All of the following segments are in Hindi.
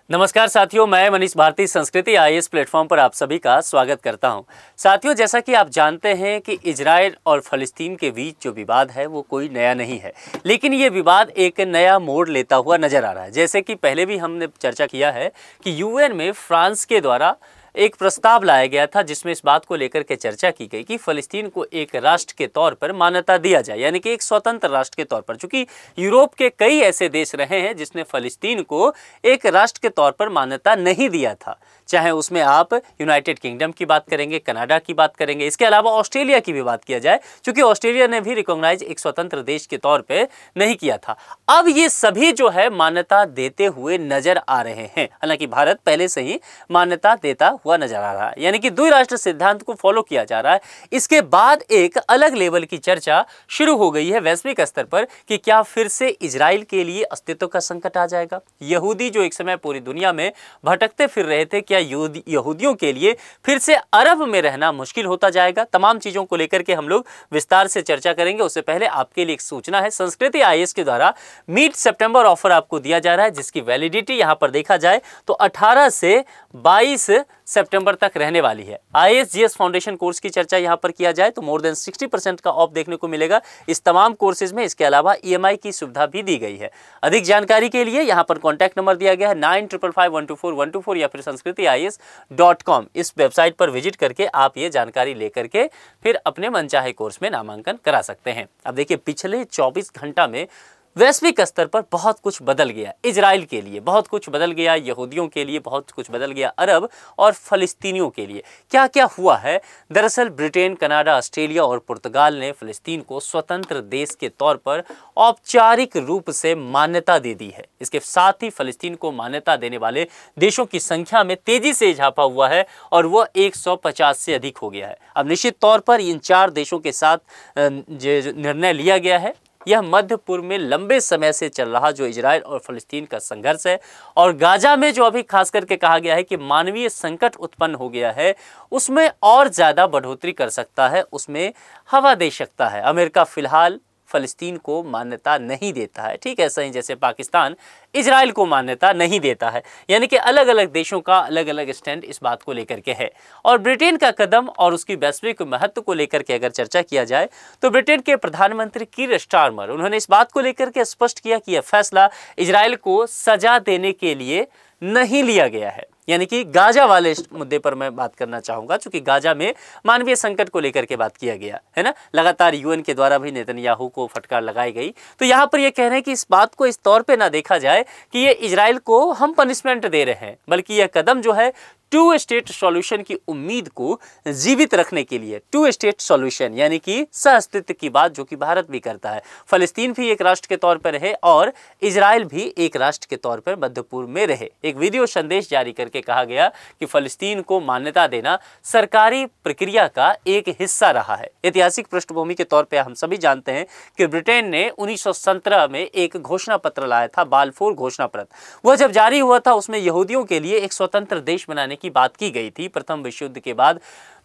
नमस्कार साथियों, मैं मनीष भारती संस्कृति आईएएस प्लेटफॉर्म पर आप सभी का स्वागत करता हूं। साथियों, जैसा कि आप जानते हैं कि इजराइल और फ़लस्तीन के बीच जो विवाद है वो कोई नया नहीं है, लेकिन ये विवाद एक नया मोड़ लेता हुआ नज़र आ रहा है। जैसे कि पहले भी हमने चर्चा किया है कि यूएन में फ्रांस के द्वारा एक प्रस्ताव लाया गया था जिसमें इस बात को लेकर के चर्चा की गई कि फ़लस्तीन को एक राष्ट्र के तौर पर मान्यता दिया जाए, यानी कि एक स्वतंत्र राष्ट्र के तौर पर। चूँकि यूरोप के कई ऐसे देश रहे हैं जिसने फ़लस्तीन को एक राष्ट्र के तौर पर मान्यता नहीं दिया था, चाहे उसमें आप यूनाइटेड किंगडम की बात करेंगे, कनाडा की बात करेंगे, इसके अलावा ऑस्ट्रेलिया की भी बात किया जाए, क्योंकि ऑस्ट्रेलिया ने भी रिकॉग्नाइज एक स्वतंत्र देश के तौर पे नहीं किया था। अब ये सभी जो है मान्यता देते हुए नजर आ रहे हैं। हालांकि भारत पहले से ही मान्यता देता हुआ नजर आ रहा है, यानी कि द्वि राष्ट्र सिद्धांत को फॉलो किया जा रहा है। इसके बाद एक अलग लेवल की चर्चा शुरू हो गई है वैश्विक स्तर पर कि क्या फिर से इजराइल के लिए अस्तित्व का संकट आ जाएगा। यहूदी जो एक समय पूरी दुनिया में भटकते फिर रहे थे, क्या यहूदियों के लिए फिर से अरब में रहना मुश्किल होता जाएगा। तमाम चीजों को लेकर के हम लोग विस्तार से चर्चा करेंगे। उससे पहले आपके लिए एक सूचना है, संस्कृति आईएएस के द्वारा मीट सितंबर ऑफर आपको दिया जा रहा है, जिसकी वैलिडिटी यहां पर देखा जाए तो 18 से 22 सितंबर तक रहने वाली है। आईएएस जीएस फाउंडेशन कोर्स की चर्चा यहां पर किया जाए तो मोर देन 60% का ऑफ देखने को मिलेगा इस तमाम कोर्सेज में। इसके अलावा ईएमआई की सुविधा भी दी गई है। अधिक जानकारी के लिए यहां पर कॉन्टैक्ट नंबर दिया गया है 9555124124 या फिर sanskritIAS.com। इस वेबसाइट पर विजिट करके आप ये जानकारी लेकर के फिर अपने मनचाहे कोर्स में नामांकन करा सकते हैं। अब देखिए, पिछले 24 घंटा में वैश्विक स्तर पर बहुत कुछ बदल गया। इजराइल के लिए बहुत कुछ बदल गया, यहूदियों के लिए बहुत कुछ बदल गया, अरब और फ़लस्तीनियों के लिए क्या क्या हुआ है। दरअसल ब्रिटेन, कनाडा, ऑस्ट्रेलिया और पुर्तगाल ने फ़लस्तीन को स्वतंत्र देश के तौर पर औपचारिक रूप से मान्यता दे दी है। इसके साथ ही फ़लस्तीन को मान्यता देने वाले देशों की संख्या में तेजी से इजाफा हुआ है और वह 150 से अधिक हो गया है। अब निश्चित तौर पर इन 4 देशों के साथ जो निर्णय लिया गया है, यह मध्य पूर्व में लंबे समय से चल रहा जो इजराइल और फ़लस्तीन का संघर्ष है और गाजा में जो अभी खास करके कहा गया है कि मानवीय संकट उत्पन्न हो गया है, उसमें और ज़्यादा बढ़ोतरी कर सकता है, उसमें हवा दे सकता है। अमेरिका फिलहाल फ़लस्तीन को मान्यता नहीं देता है, ठीक ऐसा ही जैसे पाकिस्तान इजराइल को मान्यता नहीं देता है। यानी कि अलग अलग देशों का अलग अलग स्टैंड इस बात को लेकर के है। और ब्रिटेन का कदम और उसकी वैश्विक महत्व को लेकर के अगर चर्चा किया जाए तो ब्रिटेन के प्रधानमंत्री कीर स्टारमर, उन्होंने इस बात को लेकर के स्पष्ट किया कि यह फैसला इजराइल को सजा देने के लिए नहीं लिया गया है। यानी कि गाजा वाले मुद्दे पर मैं बात करना चाहूँगा, चूँकि गाजा में मानवीय संकट को लेकर के बात किया गया है ना। लगातार यूएन के द्वारा भी नेतन्याहू को फटकार लगाई गई। तो यहाँ पर ये कह रहे हैं कि इस बात को इस तौर पे ना देखा जाए कि ये इजराइल को हम पनिशमेंट दे रहे हैं, बल्कि यह कदम जो है 2 स्टेट सॉल्यूशन की उम्मीद को जीवित रखने के लिए, 2 स्टेट सॉल्यूशन यानी कि सहअस्तित्व की बात जो कि भारत भी करता है। फ़लस्तीन भी एक राष्ट्र के तौर पर रहे और इजराइल भी एक राष्ट्र के तौर पर मध्य पूर्व में रहे। एक वीडियो संदेश जारी करके कहा गया कि फ़लस्तीन को मान्यता देना सरकारी प्रक्रिया का एक हिस्सा रहा है। ऐतिहासिक पृष्ठभूमि के तौर पर हम सभी जानते हैं कि ब्रिटेन ने 1917 में एक घोषणा पत्र लाया था, बाल्फोर घोषणा पत्र। वह जब जारी हुआ था उसमें यहूदियों के लिए एक स्वतंत्र देश बनाने की बात की गई थी। प्रथम विश्व युद्ध के बाद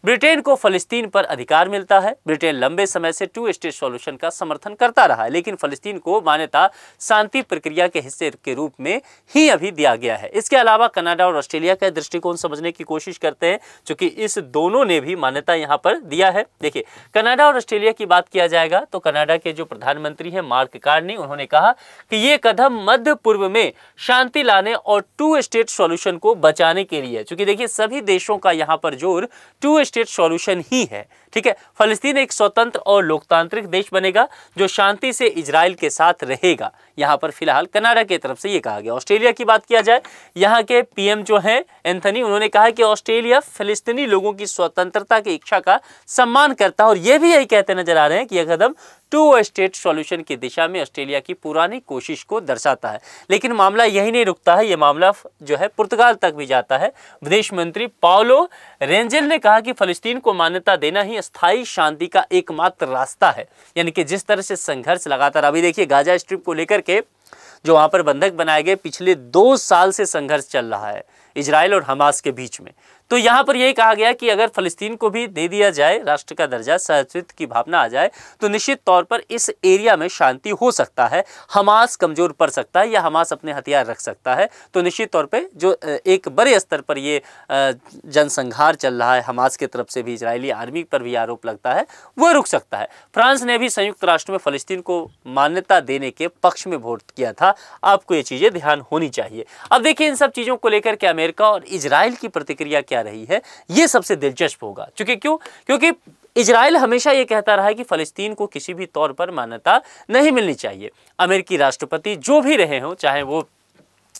ब्रिटेन को फ़लस्तीन पर अधिकार मिलता है। ब्रिटेन लंबे समय से 2 स्टेट सॉल्यूशन का समर्थन करता रहा है, लेकिन फ़लस्तीन को मान्यता शांति प्रक्रिया के हिस्से के रूप में ही अभी दिया गया है। इसके अलावा कनाडा और ऑस्ट्रेलिया का दृष्टिकोण समझने की कोशिश करते हैं, क्योंकि इस दोनों ने भी मान्यता यहाँ पर दिया है। देखिए, कनाडा और ऑस्ट्रेलिया की बात किया जाएगा तो कनाडा के जो प्रधानमंत्री हैं मार्क कार्नी, उन्होंने कहा कि ये कदम मध्य पूर्व में शांति लाने और 2 स्टेट सॉल्यूशन को बचाने के लिए, क्योंकि देखिए सभी देशों का यहाँ पर जोर 2 स्टेट सॉल्यूशन ही है। ठीक है, फ़लस्तीन एक स्वतंत्र और लोकतांत्रिक देश बनेगा जो शांति से इजराइल के साथ रहेगा। यहाँ पर फिलहाल कनाडा की तरफ से ये कहा गया। ऑस्ट्रेलिया की बात किया जाए, यहाँ के पीएम जो हैं एंथनी, उन्होंने कहा कि ऑस्ट्रेलिया फ़लस्तीनी लोगों की स्वतंत्रता की इच्छा का सम्मान करता है और ये भी यही कहते नजर आ रहे हैं कि यह कदम 2 स्टेट सॉल्यूशन की दिशा में ऑस्ट्रेलिया की पुरानी कोशिश को दर्शाता है। लेकिन मामला यही नहीं रुकता है, ये मामला जो है पुर्तगाल तक भी जाता है। विदेश मंत्री पाउलो रेंजेल ने कहा कि फ़लस्तीन को मान्यता देना ही स्थायी शांति का एकमात्र रास्ता है। यानी कि जिस तरह से संघर्ष लगातार, अभी देखिए गाजा स्ट्रिप को लेकर के जो वहाँ पर बंधक बनाए गए, पिछले 2 साल से संघर्ष चल रहा है। इजराइल और हमास के बीच में। तो यहाँ पर यही कहा गया कि अगर फ़लस्तीन को भी दे दिया जाए राष्ट्र का दर्जा, सहअस्तित्व की भावना आ जाए, तो निश्चित तौर पर इस एरिया में शांति हो सकता है, हमास कमज़ोर पड़ सकता है या हमास अपने हथियार रख सकता है। तो निश्चित तौर पे जो एक बड़े स्तर पर ये जनसंहार चल रहा है हमास की तरफ से भी, इजरायली आर्मी पर भी आरोप लगता है, वो रुक सकता है। फ्रांस ने भी संयुक्त राष्ट्र में फ़लस्तीन को मान्यता देने के पक्ष में वोट किया था। आपको ये चीज़ें ध्यान होनी चाहिए। अब देखिए इन सब चीज़ों को लेकर के अमेरिका और इजराइल की प्रतिक्रिया क्या रही है, ये सबसे दिलचस्प होगा। क्योंकि इजराइल हमेशा ये कहता रहा है कि फ़लस्तीन को किसी भी तौर पर मान्यता नहीं मिलनी चाहिए। अमेरिकी राष्ट्रपति जो भी रहे हों, चाहे वो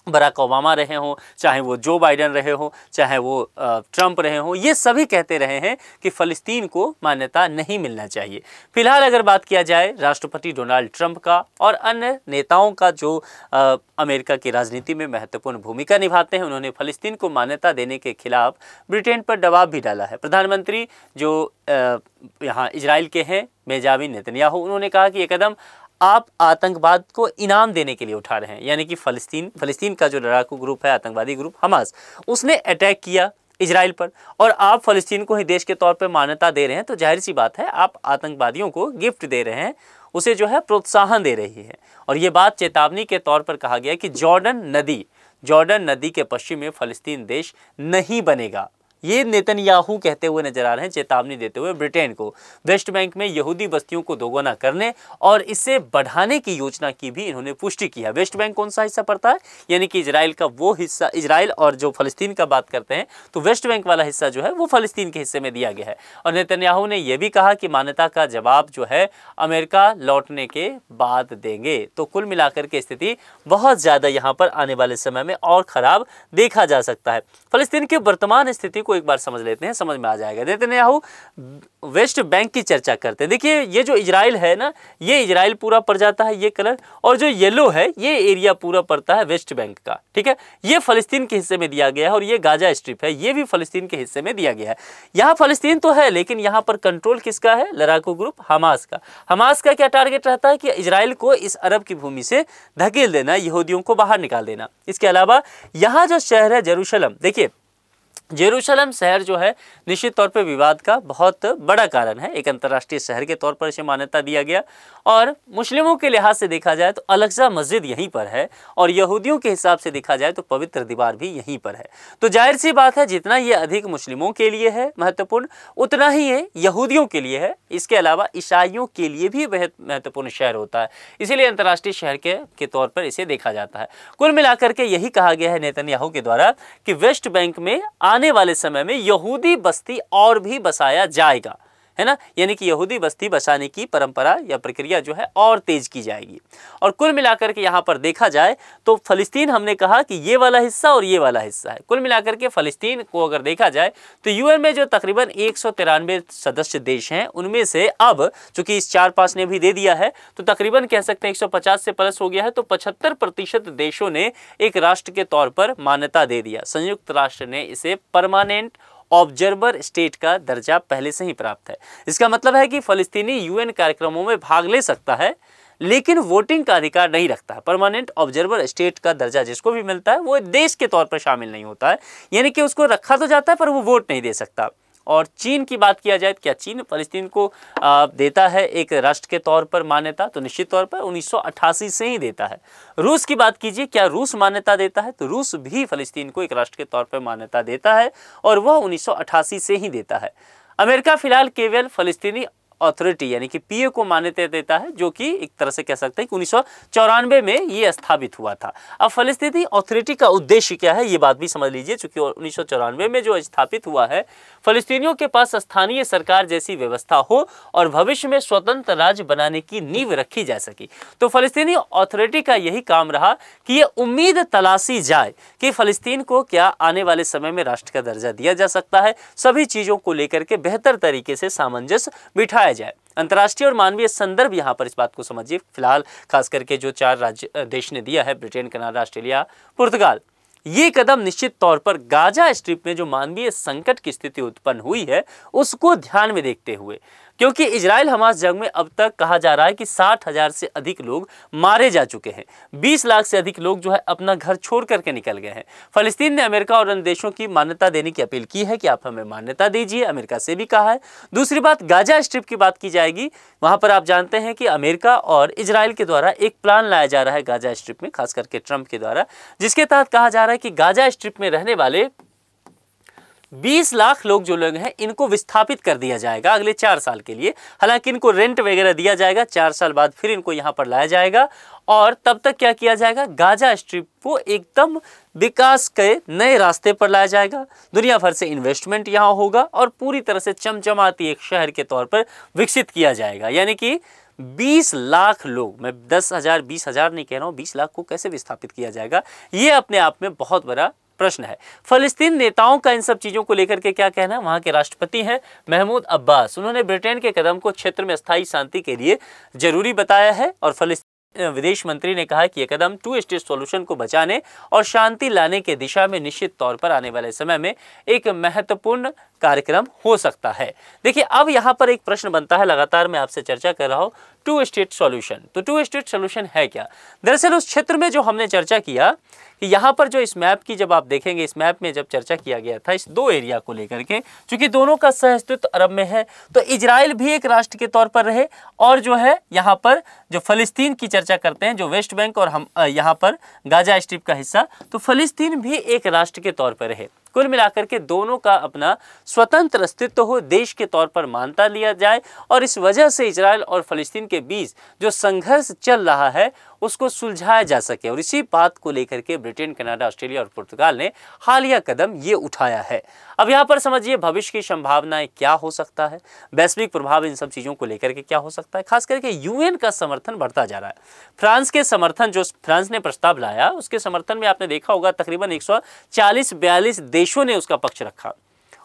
बराक ओबामा रहे हों, चाहे वो जो बाइडेन रहे हों, चाहे वो ट्रंप रहे हों, ये सभी कहते रहे हैं कि फ़लस्तीन को मान्यता नहीं मिलना चाहिए। फिलहाल अगर बात किया जाए राष्ट्रपति डोनाल्ड ट्रंप का और अन्य नेताओं का जो अमेरिका की राजनीति में महत्वपूर्ण भूमिका निभाते हैं, उन्होंने फ़लस्तीन को मान्यता देने के खिलाफ ब्रिटेन पर दबाव भी डाला है। प्रधानमंत्री जो यहाँ इजराइल के हैं, बेंजामिन नेतन्याहू, उन्होंने कहा कि ये कदम आप आतंकवाद को इनाम देने के लिए उठा रहे हैं। यानी कि फ़लस्तीन का जो लड़ाकू ग्रुप है, आतंकवादी ग्रुप हमास, उसने अटैक किया इजराइल पर और आप फ़लस्तीन को ही देश के तौर पर मान्यता दे रहे हैं, तो जाहिर सी बात है आप आतंकवादियों को गिफ्ट दे रहे हैं, उसे जो है प्रोत्साहन दे रही है। और ये बात चेतावनी के तौर पर कहा गया कि जॉर्डन नदी के पश्चिम में फ़लस्तीन देश नहीं बनेगा। ये नेतन्याहू कहते हुए नजर आ रहे हैं, चेतावनी देते हुए ब्रिटेन को। वेस्ट बैंक में यहूदी बस्तियों को दोगुना करने और इसे बढ़ाने की योजना की भी इन्होंने पुष्टि की है। वेस्ट बैंक कौन सा हिस्सा पड़ता है? यानी कि इजराइल का वो हिस्सा, इजराइल और जो फ़लस्तीन का बात करते हैं तो वेस्ट बैंक वाला हिस्सा जो है वो फ़लस्तीन के हिस्से में दिया गया है। और नेतन्याहू ने यह भी कहा कि मान्यता का जवाब जो है अमेरिका लौटने के बाद देंगे। तो कुल मिलाकर के स्थिति बहुत ज़्यादा यहाँ पर आने वाले समय में और ख़राब देखा जा सकता है। फ़लस्तीन की वर्तमान स्थिति को एक बार समझ लेते हैं, समझ में आ जाएगा। नेतन्याहू वेस्ट बैंक की चर्चा करते हैं। देखिए ये जो इजराइल है ना, ये इजराइल पूरा पड़ जाता है ये कलर, और जो येलो है ये एरिया पूरा पड़ता है वेस्ट बैंक का, ठीक है। ये फ़लस्तीन के हिस्से में दिया गया है और ये गाजा स्ट्रिप है, ये भी फ़लस्तीन के हिस्से में दिया गया है। यहाँ फ़लस्तीन तो है, लेकिन यहाँ पर कंट्रोल किसका है? लड़ाकू ग्रुप हमास का। हमास का क्या टारगेट रहता है कि इजराइल को इस अरब की भूमि से धकेल देना, यहूदियों को बाहर निकाल देना। इसके अलावा यहाँ जो शहर है जेरूशलम, देखिए जेरूशलम शहर जो है निश्चित तौर पे विवाद का बहुत बड़ा कारण है। एक अंतर्राष्ट्रीय शहर के तौर पर इसे मान्यता दिया गया और मुस्लिमों के लिहाज से देखा जाए तो अल-अक़सा मस्जिद यहीं पर है और यहूदियों के हिसाब से देखा जाए तो पवित्र दीवार भी यहीं पर है। तो जाहिर सी बात है जितना ये अधिक मुस्लिमों के लिए है महत्वपूर्ण, उतना ही ये यहूदियों के लिए है। इसके अलावा ईसाइयों के लिए भी बेहद महत्वपूर्ण शहर होता है, इसीलिए अंतर्राष्ट्रीय शहर के तौर पर इसे देखा जाता है। कुल मिलाकर के यही कहा गया है नेतन्याहू के द्वारा कि वेस्ट बैंक में आने वाले समय में यहूदी बस्ती और भी बसाया जाएगा, है ना। यानी कि यहूदी बस्ती बसाने की परंपरा या प्रक्रिया जो है और तेज की जाएगी। और कुल मिलाकर के यहाँ पर देखा जाए तो फ़लस्तीन, हमने कहा कि ये वाला हिस्सा और ये वाला हिस्सा है। कुल मिलाकर के फ़लस्तीन को अगर देखा जाए तो यूएन में जो तकरीबन 193 सदस्य देश हैं, उनमें से अब चूंकि इस 4-5 ने भी दे दिया है तो तकरीबन कह सकते हैं 150 से प्लस हो गया है। तो 75% देशों ने एक राष्ट्र के तौर पर मान्यता दे दिया। संयुक्त राष्ट्र ने इसे परमानेंट ऑब्जर्वर स्टेट का दर्जा पहले से ही प्राप्त है। इसका मतलब है कि फ़लस्तीनी यूएन कार्यक्रमों में भाग ले सकता है लेकिन वोटिंग का अधिकार नहीं रखता है। परमानेंट ऑब्जर्वर स्टेट का दर्जा जिसको भी मिलता है वो देश के तौर पर शामिल नहीं होता है, यानी कि उसको रखा तो जाता है पर वो वोट नहीं दे सकता। और चीन की बात किया जाए, क्या चीन फ़लस्तीन को देता है एक राष्ट्र के तौर पर मान्यता? तो निश्चित तौर पर 1988 से ही देता है। रूस की बात कीजिए, क्या रूस मान्यता देता है? तो रूस भी फ़लस्तीन को एक राष्ट्र के तौर पर मान्यता देता है और वह 1988 से ही देता है। अमेरिका फिलहाल केवल फ़लस्तीनी अथॉरिटी यानी कि पीए को मान्यता देता है, जो कि एक तरह से कह सकते हैं कि 1994 में ये स्थापित हुआ था। अब फ़लस्तीनी अथॉरिटी का उद्देश्य क्या है ये बात भी समझ लीजिए। चूँकि 1994 में जो स्थापित हुआ है, फ़लस्तीनियों के पास स्थानीय सरकार जैसी व्यवस्था हो और भविष्य में स्वतंत्र राज्य बनाने की नींव रखी जा सके। तो फ़लस्तीनी अथॉरिटी का यही काम रहा कि ये उम्मीद तलाशी जाए कि फ़लस्तीन को क्या आने वाले समय में राष्ट्र का दर्जा दिया जा सकता है। सभी चीज़ों को लेकर के बेहतर तरीके से सामंजस्य बिठाया जाए। अंतर्राष्ट्रीय और मानवीय संदर्भ यहाँ पर इस बात को समझिए। फिलहाल खास करके जो 4 देश ने दिया है, ब्रिटेन, कनाडा, ऑस्ट्रेलिया, पुर्तगाल, ये कदम निश्चित तौर पर गाजा स्ट्रिप में जो मानवीय संकट की स्थिति उत्पन्न हुई है उसको ध्यान में देखते हुए, क्योंकि इजराइल हमास जंग में अब तक कहा जा रहा है कि 60,000 से अधिक लोग मारे जा चुके हैं। 20 लाख से अधिक लोग जो है अपना घर छोड़ करके निकल गए हैं। फिलिस्तीन ने अमेरिका और अन्य देशों की मान्यता देने की अपील की है कि आप हमें मान्यता दीजिए, अमेरिका से भी कहा है। दूसरी बात, गाजा स्ट्रिप की बात की जाएगी। वहां पर आप जानते हैं कि अमेरिका और इजराइल के द्वारा एक प्लान लाया जा रहा है गाजा स्ट्रिप में, खास करके ट्रंप के द्वारा, जिसके तहत कहा जा रहा है कि गाजा स्ट्रिप में रहने वाले 20 लाख लोग जो लोग हैं इनको विस्थापित कर दिया जाएगा अगले 4 साल के लिए। हालांकि इनको रेंट वगैरह दिया जाएगा, 4 साल बाद फिर इनको यहां पर लाया जाएगा और तब तक क्या किया जाएगा, गाजा स्ट्रिप को एकदम विकास के नए रास्ते पर लाया जाएगा। दुनिया भर से इन्वेस्टमेंट यहां होगा और पूरी तरह से चमचमाती एक शहर के तौर पर विकसित किया जाएगा। यानी कि 20 लाख लोग, मैं 10,000 20,000 नहीं कह रहा हूं, 20 लाख को कैसे विस्थापित किया जाएगा, ये अपने आप में बहुत बड़ा प्रश्न है। फिलिस्तीन नेताओं का इन सब चीजों को लेकर के क्या कहना है? वहां के राष्ट्रपति हैं महमूद अब्बास, उन्होंने ब्रिटेन के कदम को क्षेत्र में अस्थायी शांति के लिए जरूरी बताया है और विदेश मंत्री ने कहा कि यह कदम 2 स्टेट सॉल्यूशन को बचाने और शांति लाने के दिशा में निश्चित तौर पर आने वाले समय में एक महत्वपूर्ण कार्यक्रम हो सकता है। देखिए, अब यहाँ पर एक प्रश्न बनता है, लगातार मैं आपसे चर्चा कर रहा हूँ 2 स्टेट सॉल्यूशन। तो 2 स्टेट सॉल्यूशन है क्या? दरअसल उस क्षेत्र में जो हमने चर्चा किया कि यहाँ पर जो इस मैप की जब आप देखेंगे, इस मैप में जब चर्चा किया गया था इस 2 एरिया को लेकर के, क्योंकि दोनों का सहअस्तित्व अरब में है, तो इजराइल भी एक राष्ट्र के तौर पर रहे और जो है यहाँ पर जो फिलिस्तीन की चर्चा करते हैं, जो वेस्ट बैंक और हम यहाँ पर गाजा स्ट्रिप का हिस्सा, तो फिलिस्तीन भी एक राष्ट्र के तौर पर रहे। कुल मिलाकर के दोनों का अपना स्वतंत्र अस्तित्व हो, देश के तौर पर मानता लिया जाए और इस वजह से इजराइल और फिलिस्तीन के बीच जो संघर्ष चल रहा है उसको सुलझाया जा सके। और इसी बात को लेकर के ब्रिटेन, कनाडा, ऑस्ट्रेलिया और पुर्तगाल ने हालिया कदम ये उठाया है। अब यहाँ पर समझिए भविष्य की संभावनाएं क्या हो सकता है, वैश्विक प्रभाव इन सब चीज़ों को लेकर के क्या हो सकता है। खास करके यूएन का समर्थन बढ़ता जा रहा है। फ्रांस के समर्थन, जो फ्रांस ने प्रस्ताव लाया उसके समर्थन में आपने देखा होगा तकरीबन 140-42 देशों ने उसका पक्ष रखा,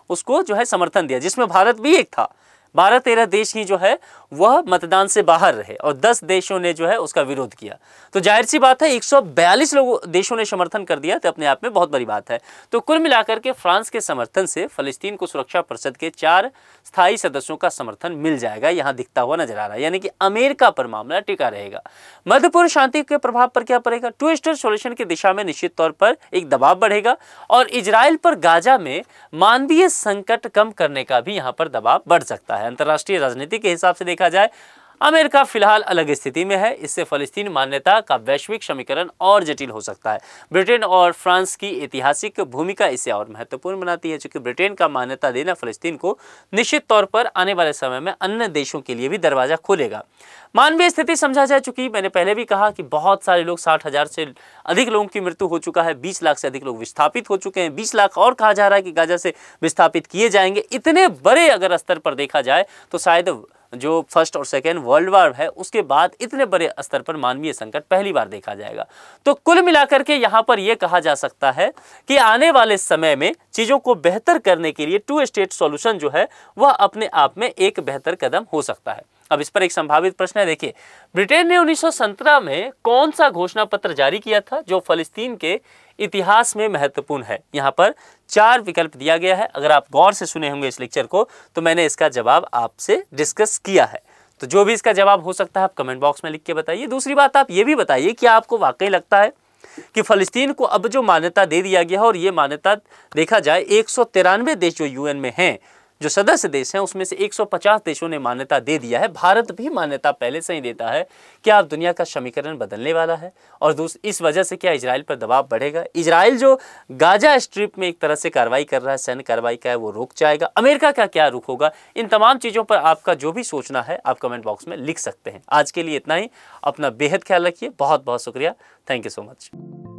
उसको जो है समर्थन दिया, जिसमें भारत भी एक था। 12-13 देश ही जो है वह मतदान से बाहर रहे और 10 देशों ने जो है उसका विरोध किया। तो जाहिर सी बात है 142 देशों ने समर्थन कर दिया, तो अपने आप में बहुत बड़ी बात है। तो कुल मिलाकर के फ्रांस के समर्थन से फिलिस्तीन को सुरक्षा परिषद के 4 स्थायी सदस्यों का समर्थन मिल जाएगा, यहाँ दिखता हुआ नजर आ रहा है। यानी कि अमेरिका पर मामला टिका रहेगा। मध्य पूर्व शांति के प्रभाव पर क्या पड़ेगा? 2 स्टेट सॉल्यूशन की दिशा में निश्चित तौर पर एक दबाव बढ़ेगा और इजराइल पर गाजा में मानवीय संकट कम करने का भी यहाँ पर दबाव बढ़ सकता है। अंतर्राष्ट्रीय राजनीति के हिसाब से देखा जाए अमेरिका फिलहाल अलग स्थिति में है, इससे फिलिस्तीन मान्यता का वैश्विक समीकरण और जटिल हो सकता है। ब्रिटेन और फ्रांस की ऐतिहासिक भूमिका इसे और महत्वपूर्ण बनाती है, क्योंकि ब्रिटेन का मान्यता देना फिलिस्तीन को निश्चित तौर पर आने वाले समय में अन्य देशों के लिए भी दरवाजा खोलेगा। मानवीय स्थिति समझा जा चुकी, मैंने पहले भी कहा कि बहुत सारे लोग, 60,000 से अधिक लोगों की मृत्यु हो चुका है, 20 लाख से अधिक लोग विस्थापित हो चुके हैं, 20 लाख और कहा जा रहा है कि गाजा से विस्थापित किए जाएंगे। इतने बड़े अगर स्तर पर देखा जाए तो शायद जो फर्स्ट और सेकेंड वर्ल्ड वॉर है उसके बाद इतने बड़े स्तर पर मानवीय संकट पहली बार देखा जाएगा। तो कुल मिलाकर के यहाँ पर यह कहा जा सकता है कि आने वाले समय में चीज़ों को बेहतर करने के लिए 2 स्टेट सॉल्यूशन जो है वह अपने आप में एक बेहतर कदम हो सकता है। अब इस पर एक संभावित प्रश्न है। देखिए, ब्रिटेन ने 1917 में कौन सा घोषणा पत्र जारी किया था जो फिलिस्तीन के इतिहास में महत्वपूर्ण है? यहाँ पर 4 विकल्प दिया गया है। अगर आप गौर से सुने होंगे इस लेक्चर को तो मैंने इसका जवाब आपसे डिस्कस किया है। तो जो भी इसका जवाब हो सकता है आप कमेंट बॉक्स में लिख के बताइए। दूसरी बात, आप ये भी बताइए कि आपको वाकई लगता है कि फिलिस्तीन को अब जो मान्यता दे दिया गया है, और ये मान्यता देखा जाए 193 देश जो यूएन में हैं, जो सदस्य देश हैं, उसमें से 150 देशों ने मान्यता दे दिया है, भारत भी मान्यता पहले से ही देता है, क्या अब दुनिया का समीकरण बदलने वाला है? और इस वजह से क्या इजराइल पर दबाव बढ़ेगा? इजराइल जो गाजा स्ट्रिप में एक तरह से कार्रवाई कर रहा है, सैन्य कार्रवाई का है, वो रुक जाएगा? अमेरिका का क्या रुख होगा? इन तमाम चीज़ों पर आपका जो भी सोचना है आप कमेंट बॉक्स में लिख सकते हैं। आज के लिए इतना ही। अपना बेहद ख्याल रखिए। बहुत बहुत शुक्रिया। Thank you so much.